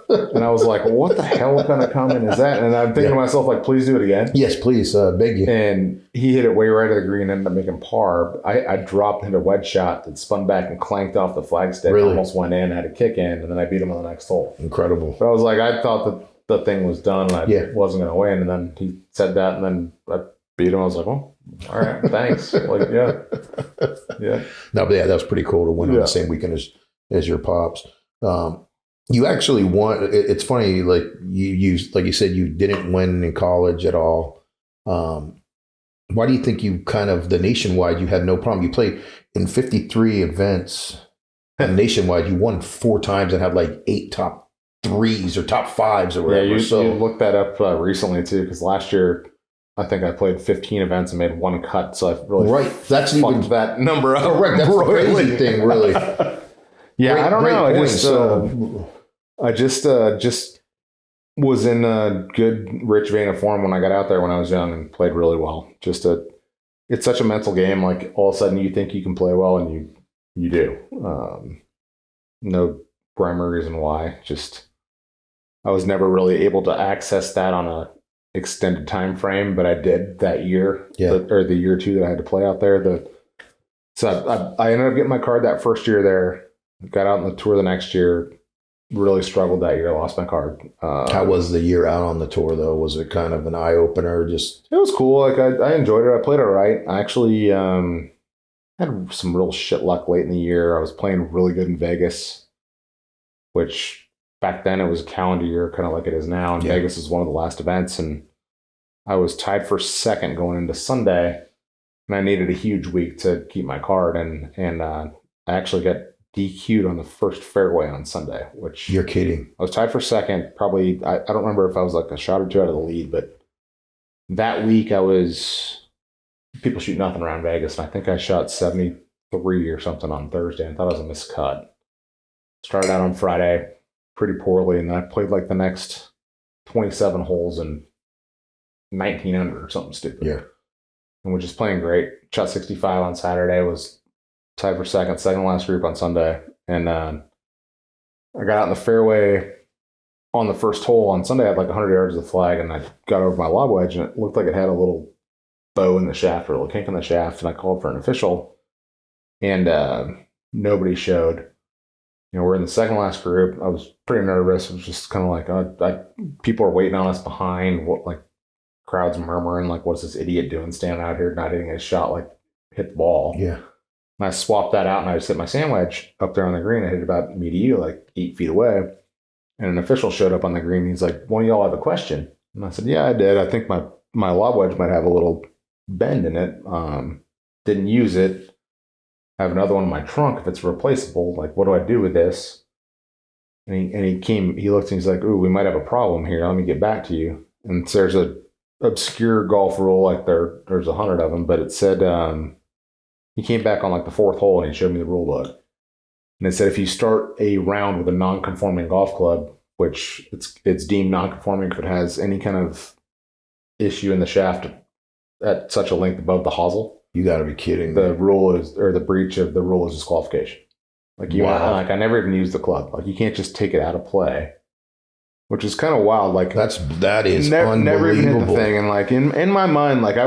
And I was like, well, what the hell kind of comment is that? And I'm thinking to myself, like, please do it again. Yes, please, beg you. And he hit it way right at the green and ended up making par. I dropped him a wedge shot that spun back and clanked off the flagstick, almost went in, had a kick in, and then I beat him on the next hole. Incredible. But I was like, I thought that the thing was done and I wasn't going to win. And then he said that, and then I beat him. I was like, well, all right, thanks. Like, yeah. No, but that was pretty cool to win on the same weekend as your pops. You actually won. It's funny, like you said, you didn't win in college at all. Why do you think you kind of, the nationwide, you had no problem? You played in 53 events nationwide. You won 4 times and had like 8 top 3s or top 5s or whatever. Yeah, you looked that up recently too, because last year I think I played 15 events and made 1 cut, so I really That's even that number up. Correct. That's the crazy thing, really. I don't know. I just was in a good rich vein of form when I got out there when I was young and played really well. It's such a mental game. Like all of a sudden you think you can play well and you do. No rhyme or reason why. Just I was never really able to access that on a extended time frame, but I did that year, or the year or two that I had to play out there. So I ended up getting my card that first year there. Got out on the tour the next year. Really struggled that year. Lost my card. How was the year out on the tour though? Was it kind of an eye opener? It was cool. Like I enjoyed it. I played all right. I actually had some real shit luck late in the year. I was playing really good in Vegas, which back then it was a calendar year, kind of like it is now. And Vegas is one of the last events, and I was tied for second going into Sunday, and I needed a huge week to keep my card. And I actually got DQ'd on the first fairway on Sunday, which... You're kidding. I was tied for second, probably... I don't remember if I was like a shot or 2 out of the lead, but that week I was... People shoot nothing around Vegas, and I think I shot 73 or something on Thursday. I thought it was a miscut. Started out on Friday pretty poorly, and then I played like the next 27 holes in 19 under or something stupid. Yeah. And we're just playing great. Shot 65 on Saturday, was tied for second last group on Sunday. And I got out in the fairway on the first hole on Sunday. I had like 100 yards of the flag, and I got over my lob wedge, and it looked like it had a little bow in the shaft or a little kink in the shaft. And I called for an official, and nobody showed. We're in the second last group. I was pretty nervous. It was just kind of like, people are waiting on us behind. What, like, crowds murmuring, like, what's this idiot doing standing out here not hitting a shot, like, hit the ball. Yeah. And I swapped that out, and I just hit my sand wedge up there on the green. I hit it about me to you, like 8 feet away. And an official showed up on the green. He's like, one of y'all have a question? And I said, yeah, I did. I think my lob wedge might have a little bend in it. Didn't use it. I have another one in my trunk if it's replaceable. Like, what do I do with this? And he looked and he's like, ooh, we might have a problem here. Let me get back to you. And so there's a obscure golf rule, like there's 100 of them, but it said, he came back on like the 4th hole and he showed me the rule book. And it said if you start a round with a non-conforming golf club, which it's deemed non-conforming if it has any kind of issue in the shaft at such a length above the hosel. You got to be kidding. The rule is, or the breach of the rule is disqualification. Like I never even used the club. Like you can't just take it out of play, which is kind of wild. Like that is unbelievable. Never even hit the thing. And like in my mind, like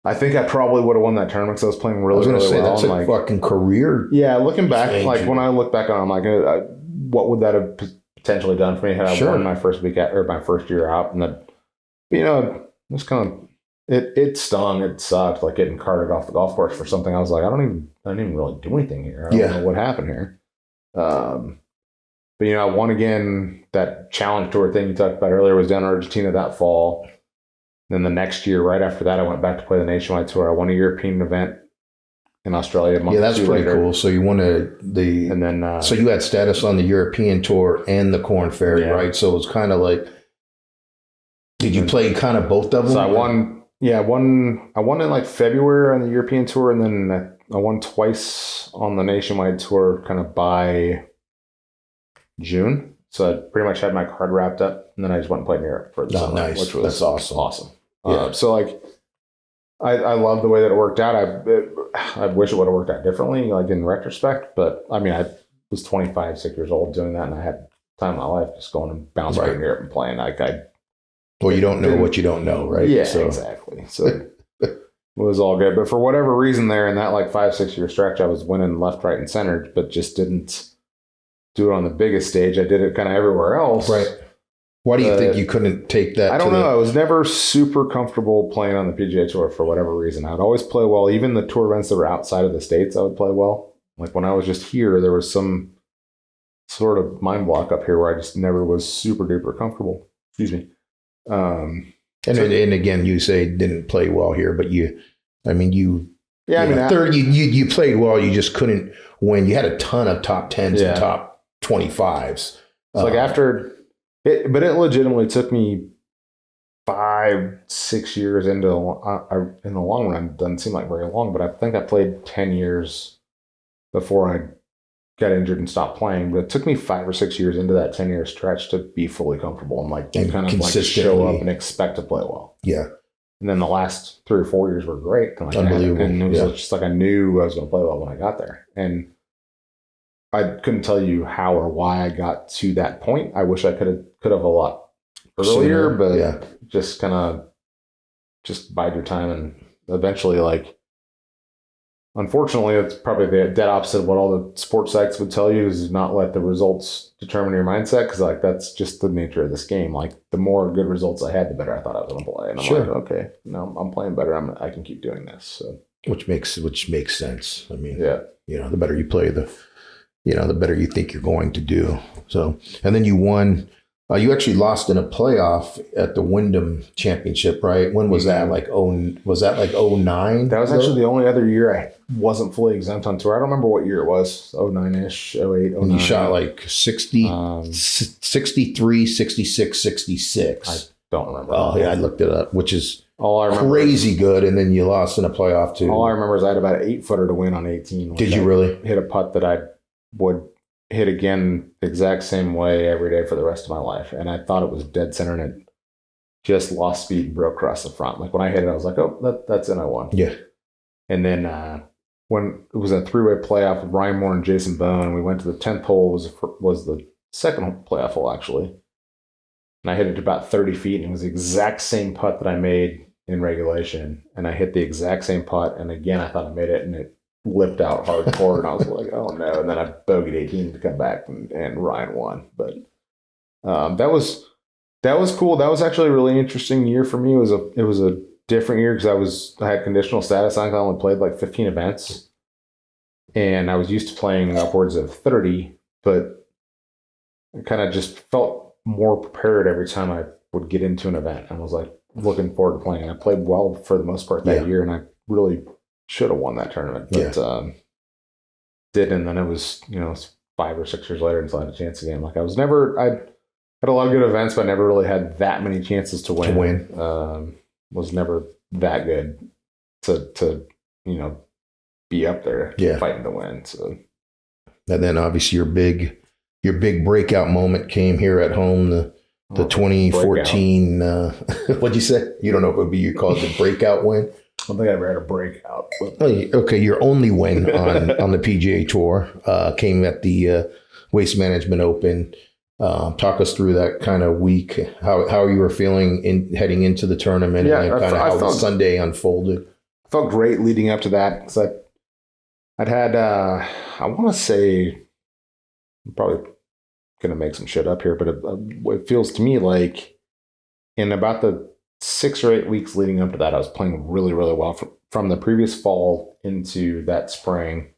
I think I probably would have won that tournament because I was playing really, really well. That's a fucking career. Yeah, looking back, like when I look back on it, I'm like, what would that have potentially done for me had I won my first week or my first year out? And that, just kind of. It stung. It sucked, like getting carted off the golf course for something. I was like, I didn't even really do anything here. I don't know what happened here. But I won again. That challenge tour thing you talked about earlier was down in Argentina that fall. Then the next year, right after that, I went back to play the nationwide tour. I won a European event in Australia. That's pretty cool. So you won and then so you had status on the European tour and the Korn Ferry, right? So it was kind of like, did you play kind of both of them? So I won. Yeah, I won in like February on the European tour, and then won twice on the nationwide tour kind of by June. So I pretty much had my card wrapped up, and then I just went and played in Europe for the summer, nice. which was That's awesome. Yeah. So like, I love the way that it worked out. I wish it would have worked out differently, like in retrospect. But I mean, I was 25, 6 years old doing that, and I had time of my life just going and bouncing around Europe and playing. Like well, you don't know what you don't know, right? Yeah, so. Exactly. So it was all good. But for whatever reason there in that like 5-6 year stretch, I was winning left, right, and center, but just didn't do it on the biggest stage. I did it kind of everywhere else. Right. Why do you think you couldn't take that? I don't know. I was never super comfortable playing on the PGA Tour for whatever reason. I'd always play well. Even the tour events that were outside of the States, I would play well. Like when I was just here, there was some sort of mind block up here where I just never was super duper comfortable. Excuse me. And again, you say didn't play well here, but you played well. You just couldn't win. You had a ton of top 10s and top 25s. So like after it, but it legitimately took me 5-6 years into in the long run. Doesn't seem like very long, but I think I played 10 years before I got injured and stopped playing. But it took me 5 or 6 years into that 10-year stretch to be fully comfortable and kind of like show up and expect to play well. Yeah. And then the last 3 or 4 years were great. And Unbelievable. And it was just like I knew I was going to play well when I got there. And I couldn't tell you how or why I got to that point. I wish I could have a lot earlier, but just kind of just bide your time. And eventually, like, unfortunately, it's probably the dead opposite of what all the sports sites would tell you, is not let the results determine your mindset. Because like that's just the nature of this game. Like the more good results I had, the better I thought I was going to play. And I'm like, okay, no, I'm playing better. I can keep doing this. So which makes sense. I mean, yeah, the better you play, the better you think you're going to do. So, and then you won. You actually lost in a playoff at the Wyndham Championship, right? When was that? Was that like 09? That was actually the only other year I wasn't fully exempt on tour. I don't remember what year it was. 09-ish, 08, 09. And you shot like 60, 63, 66, 66. I don't remember. Oh, yeah, I looked it up, which is crazy good. And then you lost in a playoff too. All I remember is I had about an 8-footer to win on 18. Did you really? Hit a putt that I would hit again the exact same way every day for the rest of my life. And I thought it was dead center, and it just lost speed and broke across the front. Like when I hit it, I was like, oh, that's it, I won. Yeah. And then when it was a 3-way playoff with Ryan Moore and Jason Bone, we went to the 10th hole, was the second playoff hole, actually. And I hit it to about 30 feet, and it was the exact same putt that I made in regulation. And I hit the exact same putt, and again, I thought I made it, and it lipped out hardcore, and I was like, oh no. And then I bogeyed 18 to come back, and Ryan won. But that was cool. That was actually a really interesting year for me. It was a different year because I had conditional status. I only played like 15 events, and I was used to playing upwards of 30, but I kind of just felt more prepared every time I would get into an event. I was like looking forward to playing. And I played well for the most part that year, and I really should have won that tournament, but didn't. And then it was 5 or 6 years later until I had a chance again. Like I had a lot of good events, but I never really had that many chances to win. Was never that good to be up there fighting to win. So, and then obviously your big breakout moment came here at home. The 2014. What'd you say? You don't know if it would be you called the breakout win. I don't think I ever had a breakout. Okay, your only win on the PGA Tour came at the Waste Management Open. Talk us through that kind of week, how you were feeling heading into the tournament, and kind of how the Sunday unfolded. I felt great leading up to that because I'd had, I want to say, I'm probably going to make some shit up here, but it feels to me like in about the 6 or 8 weeks leading up to that, I was playing really, really well from the previous fall into that spring.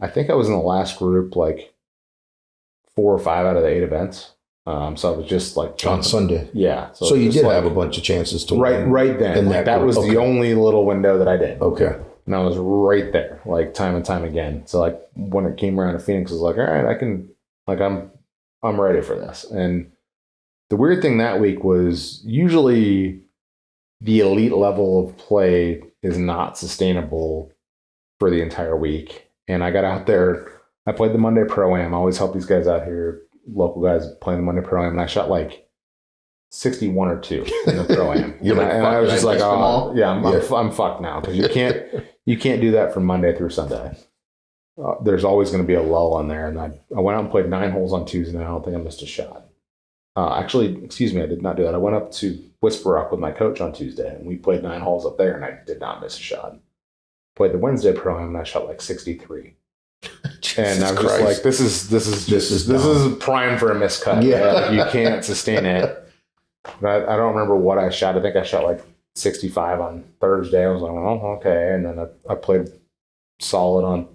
I think I was in the last group, like 4 or 5 out of the 8 events. So I was just like on Sunday. Yeah. So you did have a bunch of chances to win. Right then. And that was the only little window that I did. Okay. And I was right there, like time and time again. So like when it came around to Phoenix, I was like, all right, I can, like I'm ready for this. And the weird thing that week was usually the elite level of play is not sustainable for the entire week. And I got out there. I played the Monday Pro-Am. I always help these guys out here, local guys playing the Monday Pro-Am. And I shot like 61 or 2 in the Pro-Am. You're like, and I was just like, oh, yeah, I'm fucked now. Because you can't do that from Monday through Sunday. There's always going to be a lull in there. And I went out and played 9 holes on Tuesday. And I don't think I missed a shot. Actually, excuse me, I did not do that. I went up to Whisper Rock with my coach on Tuesday, and we played 9 holes up there, and I did not miss a shot. Played the Wednesday Pro-Am, and I shot like 63. And I was just like, this is prime for a miscut. Yeah. Like, you can't sustain it. But I don't remember what I shot. I think I shot like 65 on Thursday. I was like, oh, okay. And then I played solid on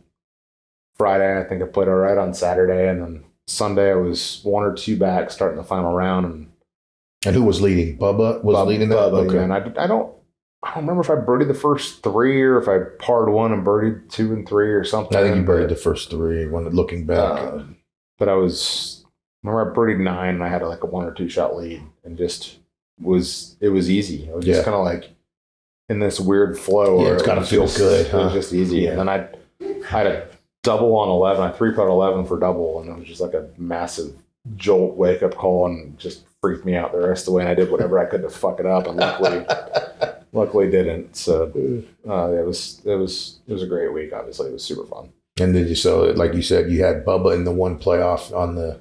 Friday. I think I played all right on Saturday, and then Sunday I was 1 or 2 back starting the final round. And who was leading? Bubba was leading that? Bubba, okay. And I don't remember if I birdied the first 3 or if I parred 1 and birdied 2 and 3 or something. I think you birdied the first 3 when looking back. But I remember I birdied 9 and I had like a 1 or 2 shot lead and it was easy. I was just kind of like in this weird flow. Yeah, it's got to feel good. It was just easy. Yeah. And then I had a double on 11. I 3-putt 11 for double, and it was just like a massive jolt wake up call and just freaked me out the rest of the way. And I did whatever I could to fuck it up, and luckily didn't. So it was a great week. Obviously, it was super fun. And then like you said, you had Bubba in the one playoff on the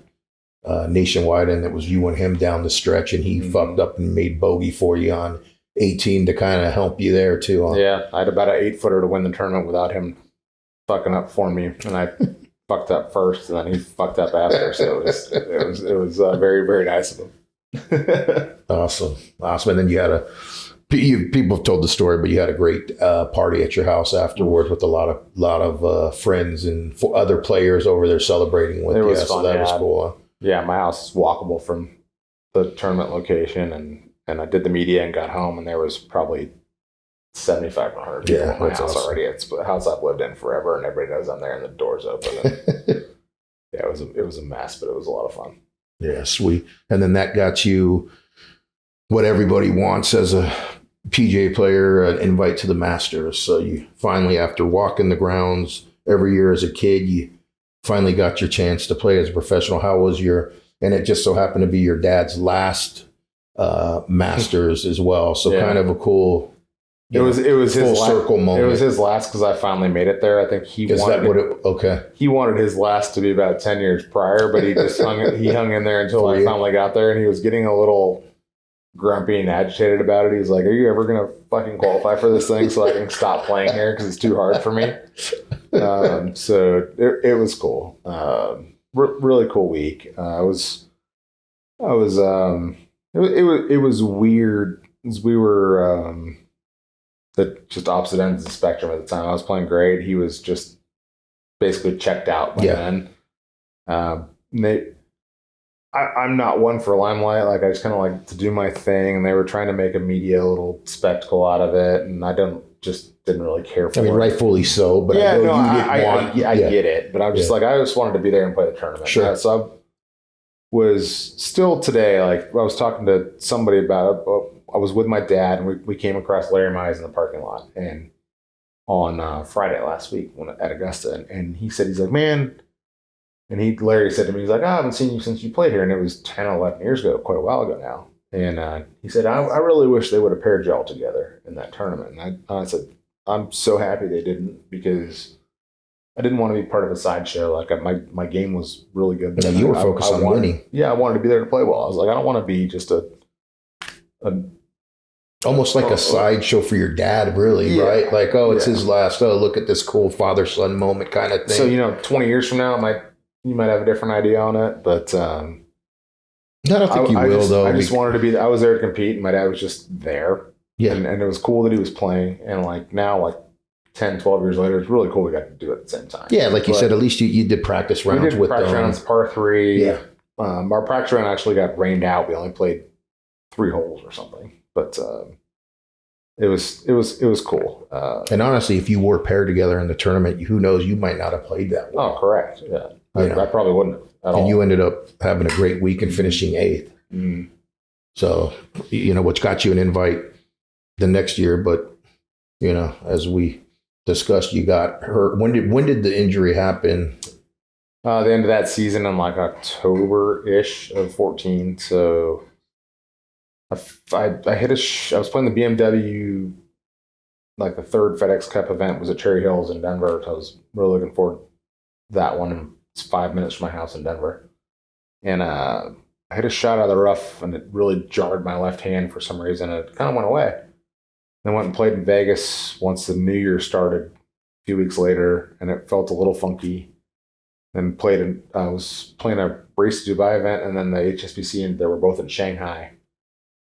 nationwide, and it was you and him down the stretch, and he fucked up and made bogey for you on 18 to kind of help you there too. Yeah, I had about an 8-footer to win the tournament without him fucking up for me, and I fucked up first, and then he fucked up after. So it was very, very nice of him. Awesome. And then you had people have told the story, but you had a great party at your house afterwards with a lot of friends and other players over there celebrating with you. So that was cool. Huh? Yeah, my house is walkable from the tournament location, and I did the media and got home, and there was probably 75 or 100 people in my house already. It's a house I've lived in forever, and everybody knows I'm there, and the door's open. And yeah, it was a mess, but it was a lot of fun. Yeah, sweet. And then that got you what everybody wants as a PGA player, an invite to the Masters. So you finally, after walking the grounds every year as a kid, you finally got your chance to play as a professional. How was and it just so happened to be your dad's last Masters as well. So kind of a cool... It was his circle moment. It was his last because I finally made it there. I think he wanted his last to be about 10 years prior, but he just hung in there until I finally got there, and he was getting a little grumpy and agitated about it. He's like, "Are you ever gonna fucking qualify for this thing so I can stop playing here because it's too hard for me?" So it was cool. Really cool week. It was weird as we were. Just opposite ends of the spectrum at the time. I was playing great. He was just basically checked out by then. I'm not one for limelight. Like, I just kind of like to do my thing, and they were trying to make a media little spectacle out of it, and I didn't really care for it. Rightfully so, but I get it. But I'm just like, I just wanted to be there and play the tournament. Sure. So I was still today, like, I was talking to somebody about it. I was with my dad, and we came across Larry Mize in the parking lot, and on Friday last week at Augusta, and he said, he's like, man, and Larry said to me, he's like, I haven't seen you since you played here, and it was 10 or 11 years ago, quite a while ago now. And he said, I really wish they would have paired y'all together in that tournament. And I said, I'm so happy they didn't, because I didn't want to be part of a sideshow. Like, my game was really good. But you were focused on winning. Yeah, I wanted to be there to play well. I was like, I don't want to be just almost like a sideshow for your dad, really, right? Like, it's his last. Oh, look at this cool father-son moment kind of thing. So 20 years from now, you might have a different idea on it, but I don't think you will, though. I just wanted to be. I was there to compete, and my dad was just there. Yeah, and it was cool that he was playing. And like now, like 10, 12 years later, it's really cool we got to do it at the same time. Yeah, like you said, at least you did practice rounds with them. We did practice rounds, par 3. Yeah, our practice round actually got rained out. We only played 3 holes or something. But it was cool. And honestly, if you were paired together in the tournament, who knows, you might not have played that well. Oh, correct. Yeah, I probably wouldn't have at all. And you ended up having a great week and finishing 8th. Mm. So, which got you an invite the next year. But, as we discussed you got hurt. When did the injury happen? The end of that season in like October-ish of 14. So I hit I was playing the BMW, like the third FedEx Cup event was at Cherry Hills in Denver. So I was really looking forward to that one. It's 5 minutes from my house in Denver. And I hit a shot out of the rough and it really jarred my left hand for some reason. It kind of went away. Then went and played in Vegas once the new year started a few weeks later, and it felt a little funky. Then I was playing a Race to Dubai event, and then the HSBC, and they were both in Shanghai.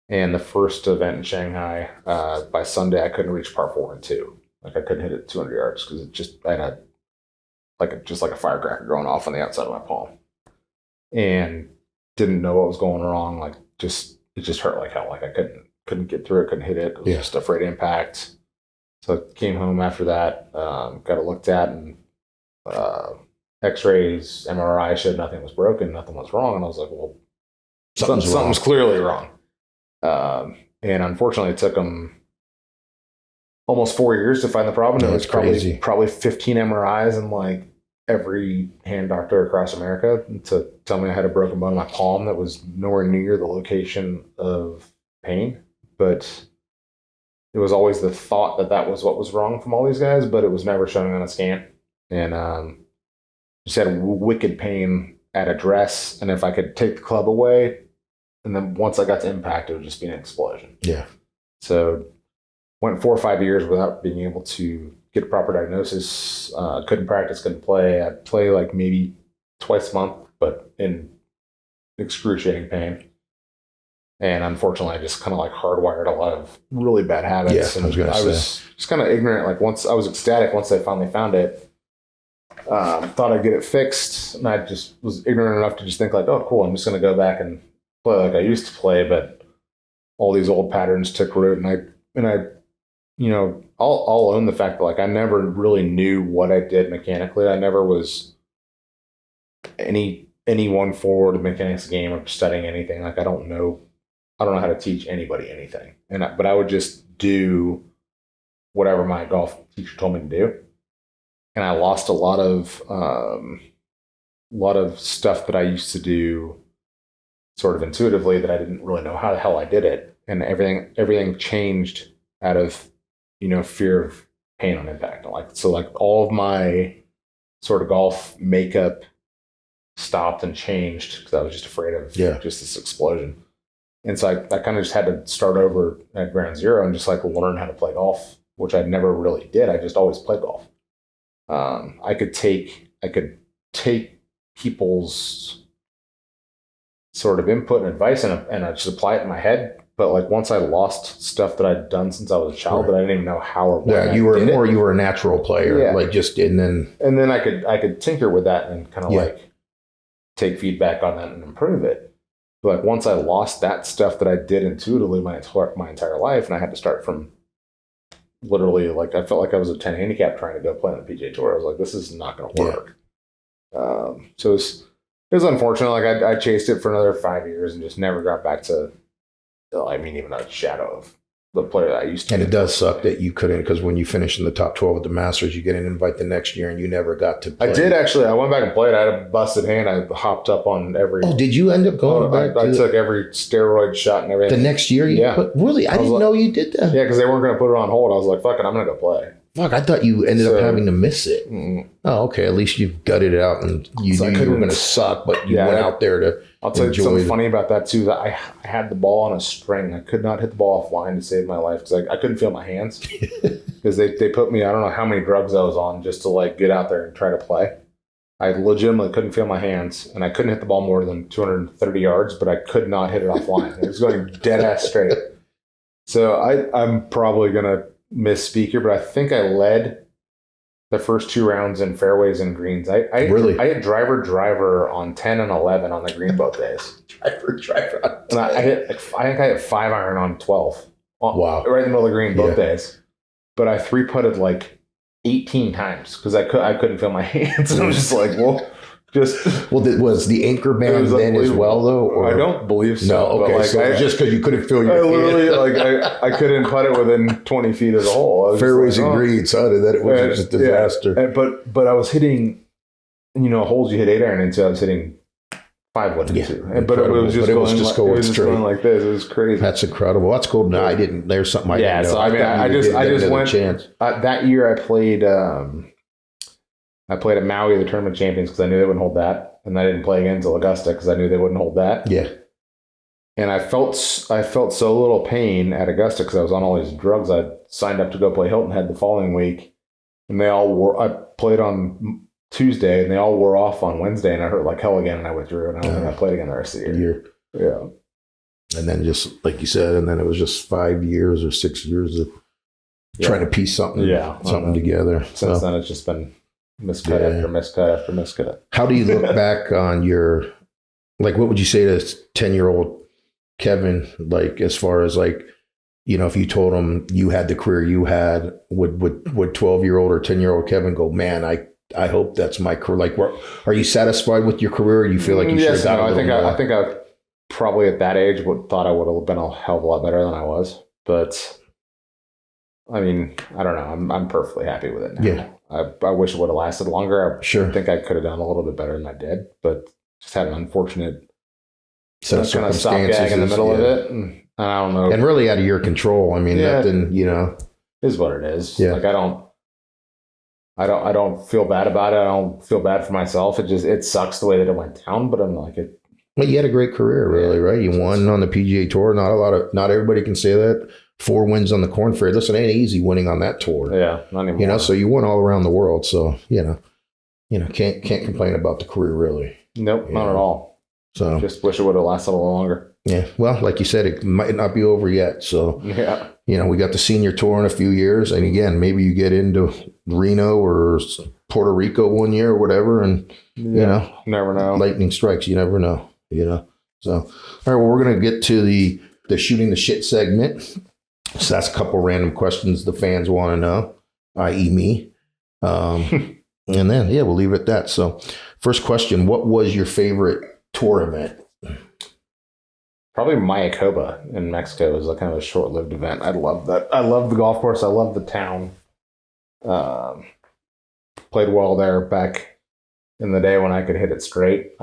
And the first event in Shanghai, by Sunday, I couldn't reach par 4 and 2. Like I couldn't hit it 200 yards because I had just like a firecracker going off on the outside of my palm, and didn't know what was going wrong. Like it just hurt like hell. Like I couldn't get through it, couldn't hit it. I was just afraid of impact. So I came home after that, got it looked at, and X-rays, MRI showed nothing was broken, nothing was wrong. And I was like, well, something's clearly wrong. And unfortunately, it took them almost 4 years to find the problem. It was probably 15 MRIs and like every hand doctor across America to tell me I had a broken bone in my palm that was nowhere near the location of pain. But it was always the thought that was what was wrong from all these guys, but it was never showing on a scan. And just had wicked pain at address. And if I could take the club away, and then once I got to impact, it would just be an explosion. Yeah. So went 4 or 5 years without being able to get a proper diagnosis. Couldn't practice, couldn't play. I'd play like maybe twice a month, but in excruciating pain. And unfortunately, I just kind of like hardwired a lot of really bad habits. Yeah, and I was just kind of ignorant. Like once I was ecstatic, once I finally found it, thought I'd get it fixed. And I just was ignorant enough to just think like, oh, cool, I'm just going to go back and play like I used to play. But all these old patterns took root. And I, you know, I'll own the fact that like I never really knew what I did mechanically. I never was any one forward mechanics game or studying anything. Like I don't know how to teach anybody anything. But I would just do whatever my golf teacher told me to do. And I lost a lot of stuff that I used to do sort of intuitively that I didn't really know how the hell I did it. And everything changed out of, you know, fear of pain on impact. So all of my sort of golf makeup stopped and changed because I was just afraid of just this explosion. And so I kind of just had to start over at ground zero and just like learn how to play golf, which I never really did. I just always played golf. I could take people's sort of input and advice and I just apply it in my head. But like once I lost stuff that I'd done since I was a child that I didn't even know how or when you were a natural player, like just and then I could tinker with that and kind of like take feedback on that and improve it. But like once I lost that stuff that I did intuitively my entire life, and I had to start from literally like I felt like I was a 10 handicap trying to go play on the PGA Tour. I was like, this is not going to work. So it was unfortunate. Like I chased it for another 5 years and just never got back to, even a shadow of the player that I used to. And it does suck that you couldn't, because when you finish in the top 12 at the Masters, you get an invite the next year and you never got to play. I did actually. I went back and played. I had a busted hand. I hopped up on every. Oh, did you end up going back? I took every steroid shot and everything. The next year really? I didn't know you did that. Yeah, because they weren't going to put it on hold. I was like, fuck it, I'm going to go play. Fuck, I thought you ended up having to miss it. Mm-hmm. Oh, okay. At least you've gutted it out and you knew you were going to suck, but you went out there to I'll tell you something funny about that too, that I had the ball on a string. I could not hit the ball offline to save my life because I couldn't feel my hands. Because they put me, I don't know how many drugs I was on just to like get out there and try to play. I legitimately couldn't feel my hands, and I couldn't hit the ball more than 230 yards, but I could not hit it offline. It was going dead ass straight. So I'm probably going to misspeak here, but I think I led the first 2 rounds in fairways and greens. I hit driver on 10 and 11 on the green both days. driver on 10. And I think I hit 5 iron on 12. Wow. Right in the middle of the green both days. But I 3-putted like 18 times because I couldn't feel my hands. And I was just like, well, Just well, was the anchor band then as well, though? Or? I don't believe so. No, okay. Like, so just because you couldn't feel your I literally, I couldn't putt it within 20 feet of the hole. Fairways and greens, huh? That it was just a disaster. Yeah. But I was hitting, holes you hit 8 iron into. I was hitting 5 wood into. But it was just going like this. It was crazy. That's incredible. That's cool. No, I didn't. There's something I didn't know. So I just went. Chance. That year I played. I played at Maui, the Tournament Champions, because I knew they wouldn't hold that, and I didn't play again until Augusta because I knew they wouldn't hold that. Yeah. And I felt so little pain at Augusta because I was on all these drugs. I signed up to go play Hilton Head the following week, and I played on Tuesday, and they all wore off on Wednesday, and I hurt like hell again, and I withdrew, and I don't think I played again the rest of the year. Yeah. And then just like you said, and then it was just 5 years or 6 years of trying to piece something together. Since then, it's just been miscut after miscut after miscut. How do you look back on your, like, what would you say to 10-year-old Kevin, like, as far as like, if you told him you had the career you had, would 12-year-old or 10-year-old Kevin go, man, I hope that's my career? Like, are you satisfied with your career? Or do you feel like you should have got a little more? I think I probably at that age thought I would have been a hell of a lot better than I was. But I mean, I don't know. I'm perfectly happy with it now. Yeah. I wish it would have lasted longer. I think I could have done a little bit better than I did, but just had an unfortunate set of kind of stopgag in the middle of it. And I don't know. And really out of your control. I mean, nothing, is what it is. Yeah. Like I don't feel bad about it. I don't feel bad for myself. It sucks the way that it went down, but I'm like it. Well, you had a great career, really, right? You won on the PGA Tour. Not everybody can say that. 4 wins on the Korn Ferry. Listen, it ain't easy winning on that tour. Yeah, not anymore. So you won all around the world. So can't complain about the career, really. Nope, not at all. So just wish it would have lasted a little longer. Yeah, well, like you said, it might not be over yet. So we got the senior tour in a few years, and again, maybe you get into Reno or Puerto Rico one year or whatever, and never know. Lightning strikes. You never know. So all right, well, we're gonna get to the shooting the shit segment. So that's a couple random questions the fans want to know, i.e. me. And then, we'll leave it at that. So first question, what was your favorite tour event? Probably Mayakoba in Mexico. It was kind of a short-lived event. I love that. I love the golf course. I love the town. Played well there back in the day when I could hit it straight.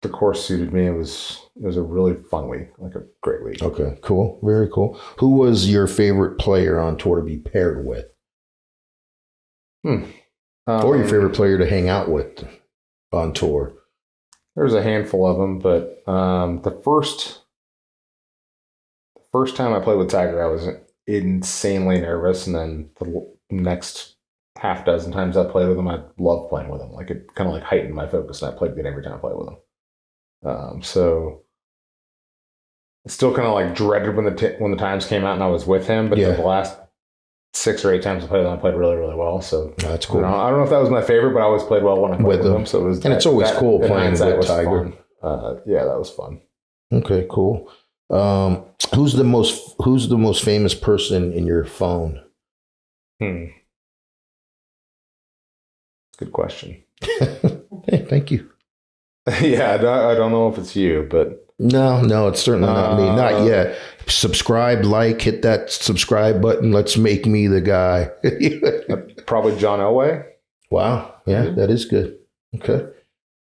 The course suited me. It was a really fun week, like a great week. Okay, cool. Very cool. Who was your favorite player on tour to be paired with? Or your favorite player to hang out with on tour? There's a handful of them, but the first time I played with Tiger, I was insanely nervous, and then the next half dozen times I played with him, I loved playing with him. Like it kind of like heightened my focus, and I played good every time I played with him. So I still kind of like dreaded when the times came out and I was with him, but the last 6 or 8 times I played with him, I played really, really well. So that's cool. I don't know if that was my favorite, but I always played well when I played with him. So it was, and it's always cool playing with Tiger. That was fun. Okay, cool. Who's the most famous person in your phone? Good question. Hey, thank you. Yeah, I don't know if it's you, but no, it's certainly not me. Not yet. Subscribe, hit that subscribe button. Let's make me the guy. Probably John Elway. Wow, yeah, that is good. Okay,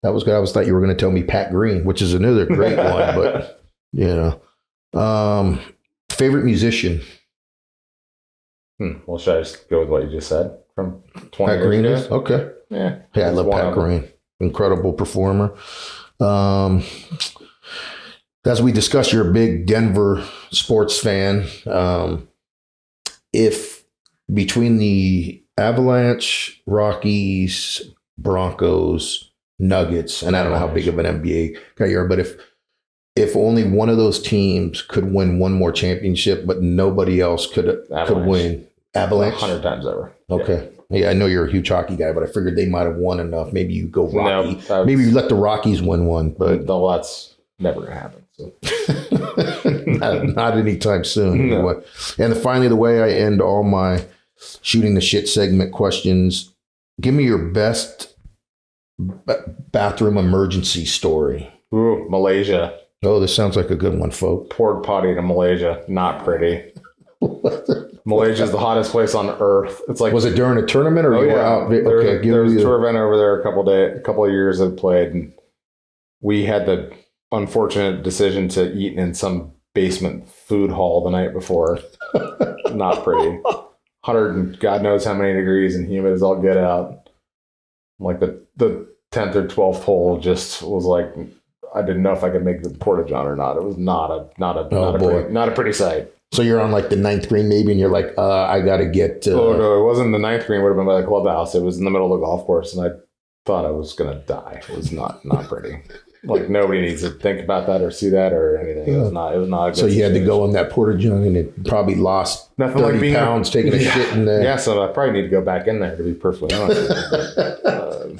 that was good. I thought you were going to tell me Pat Green, which is another great one, but favorite musician. Well, should I just go with what you just said from 20 Pat Green years ago? Okay. Yeah, I love Pat Green. Incredible performer. As we discussed, you're a big Denver sports fan. If between the Avalanche, Rockies, Broncos, Nuggets, and I don't know how big of an NBA guy you are, but if only one of those teams could win one more championship, but nobody else could win. Avalanche? 100 times over. Okay. Yeah, I know you're a huge hockey guy, but I figured they might have won enough. Maybe you go Rocky. No, maybe you let the Rockies win one, but that's never gonna happen. So. not anytime soon. No. Anyway. And finally, the way I end all my shooting the shit segment questions: give me your best bathroom emergency story? Ooh, Malaysia. Oh, this sounds like a good one, folks. Poured potty to Malaysia. Not pretty. Malaysia is the hottest place on earth. It's like, was it during a tournament or you were out? There was a tour event over there a couple of years I played, and we had the unfortunate decision to eat in some basement food hall the night before. Not pretty. 100 and God knows how many degrees and humid as all get out. Like the 10th or 12th hole just was like, I didn't know if I could make the porta-john or not. It was not a pretty sight. So you're on like the 9th green maybe, and you're like, I got to get... Oh, no, it wasn't the 9th green. It would have been by the clubhouse. It was in the middle of the golf course, and I thought I was going to die. It was not pretty. Like, nobody needs to think about that or see that or anything. Yeah. It was not a good So you had to go on that porta-john, and it probably lost 30 pounds taking a shit in there. Yeah, so I probably need to go back in there, to be perfectly honest with you.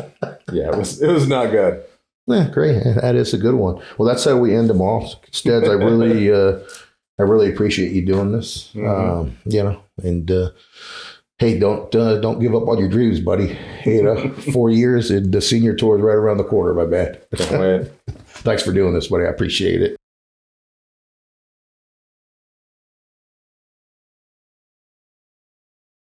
Yeah, it was not good. Yeah, great. That is a good one. Well, that's how we end them off. Steads, I really appreciate you doing this. Mm-hmm. And hey, don't give up on your dreams, buddy. 4 years and the senior tour is right around the corner, my man. Can't wait. Thanks for doing this, buddy. I appreciate it.